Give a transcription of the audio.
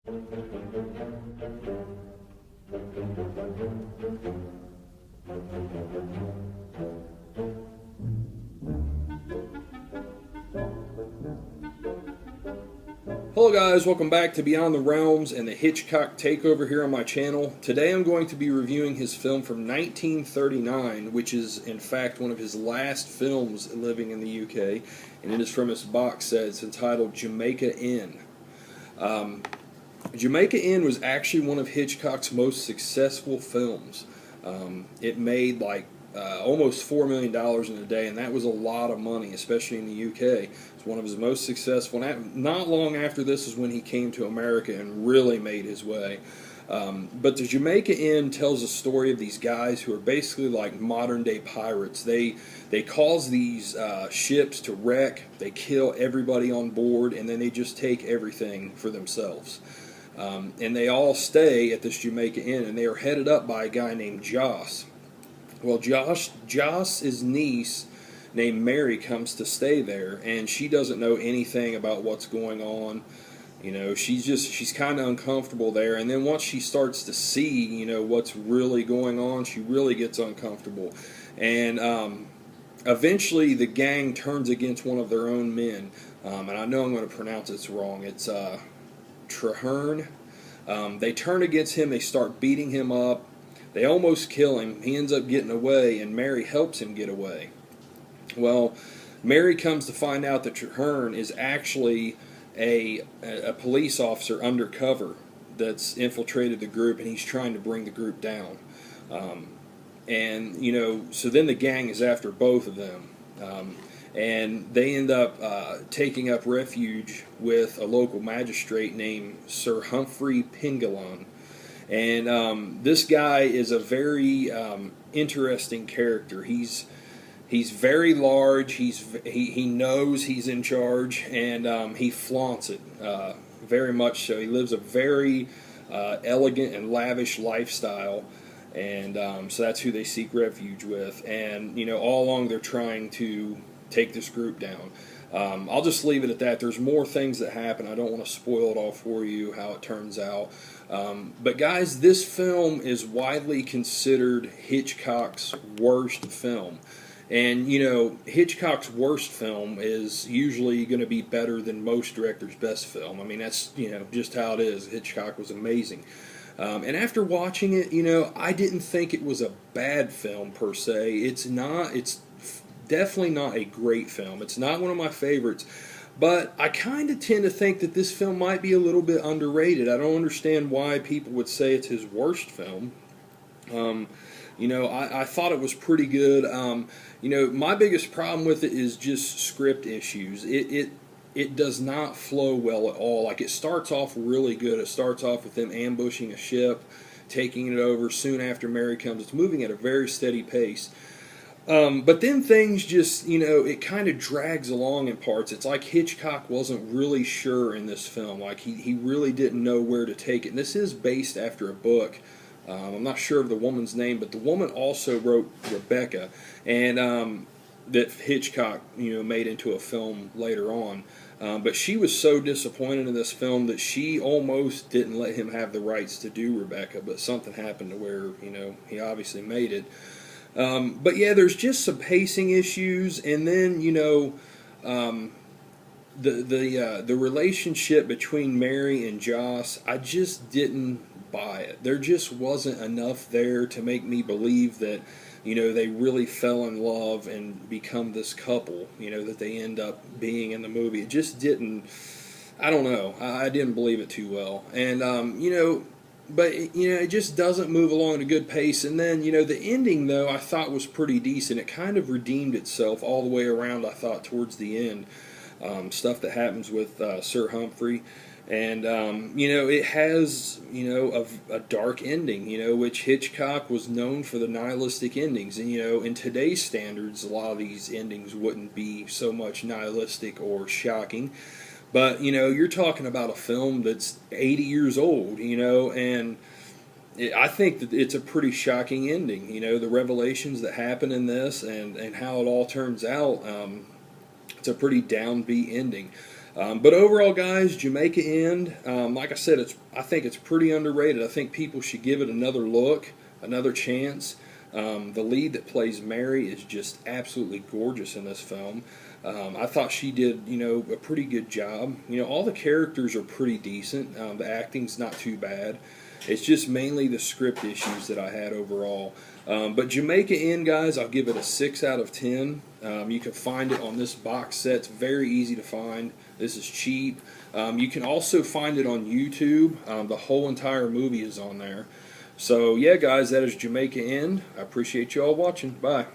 Hello guys, welcome back to Beyond the Realms and the Hitchcock Takeover here on my channel. Today I'm going to be reviewing his film from 1939, which is in fact one of his last films living in the UK, and it is from his box set. It's entitled Jamaica Inn. Jamaica Inn was actually one of Hitchcock's most successful films. It made almost $4 million in a day, and that was a lot of money, especially in the UK. It's one of his most successful. Not long after this is when he came to America and really made his way. But the Jamaica Inn tells a story of these guys who are basically like modern-day pirates. They cause these ships to wreck, they kill everybody on board, and then they just take everything for themselves. And they all stay at this Jamaica Inn, and they are headed up by a guy named Joss. Well, Joss's niece named Mary comes to stay there, and she doesn't know anything about what's going on. You know, she's kind of uncomfortable there, and then once she starts to see, you know, what's really going on, she really gets uncomfortable. And eventually the gang turns against one of their own men, and I know I'm going to pronounce this wrong. It's Traherne. They turn against him, they start beating him up. They almost kill him. He ends up getting away, and Mary helps him get away. Well, Mary comes to find out that Traherne is actually a police officer undercover that's infiltrated the group, and he's trying to bring the group down. And, you know, so then the gang is after both of them. And they end up taking up refuge with a local magistrate named Sir Humphrey Pengalon. And this guy is a very interesting character. He's very large. He knows he's in charge, and he flaunts it very much so. He lives a very elegant and lavish lifestyle, and so that's who they seek refuge with. And you know, all along they're trying to take this group down. I'll just leave it at that. There's more things that happen. I don't want to spoil it all for you, how it turns out. But guys, this film is widely considered Hitchcock's worst film. And, you know, Hitchcock's worst film is usually going to be better than most directors' best film. I mean, that's, you know, just how it is. Hitchcock was amazing. And after watching it, you know, I didn't think it was a bad film per se. It's definitely not a great film. It's not one of my favorites, but I kind of tend to think that this film might be a little bit underrated. I don't understand why people would say it's his worst film. You know, I thought it was pretty good. You know, my biggest problem with it is just script issues. It does not flow well at all. Like, it starts off really good. It starts off with them ambushing a ship, taking it over soon after Mary comes. It's moving at a very steady pace. But then things just, you know, it kind of drags along in parts. It's like Hitchcock wasn't really sure in this film. Like, he really didn't know where to take it. And this is based after a book. I'm not sure of the woman's name, but the woman also wrote Rebecca, and that Hitchcock, you know, made into a film later on. But she was so disappointed in this film that she almost didn't let him have the rights to do Rebecca, but something happened to where, you know, he obviously made it. But yeah, there's just some pacing issues, and then, you know, the relationship between Mary and Joss, I just didn't buy it. There just wasn't enough there to make me believe that, you know, they really fell in love and become this couple, you know, that they end up being in the movie. It just didn't, I don't know, I didn't believe it too well. And, you know, but, you know, it just doesn't move along at a good pace. And then, you know, the ending, though, I thought was pretty decent. It kind of redeemed itself all the way around, I thought, towards the end. Stuff that happens with Sir Humphrey. And, you know, it has, you know, a dark ending, you know, which Hitchcock was known for the nihilistic endings. And, you know, in today's standards, a lot of these endings wouldn't be so much nihilistic or shocking. But, you know, you're talking about a film that's 80 years old, you know, and I think that it's a pretty shocking ending, you know, the revelations that happen in this and how it all turns out. It's a pretty downbeat ending. But overall, guys, Jamaica End, like I said, I think it's pretty underrated. I think people should give it another look, another chance. The lead that plays Mary is just absolutely gorgeous in this film. I thought she did, a pretty good job. All the characters are pretty decent. The acting's not too bad. It's just mainly the script issues that I had overall. But Jamaica Inn, guys, I'll give it a 6 out of 10. You can find it on this box set. It's very easy to find. This is cheap. You can also find it on YouTube. The whole entire movie is on there. So, yeah, guys, that is Jamaica Inn. I appreciate you all watching. Bye.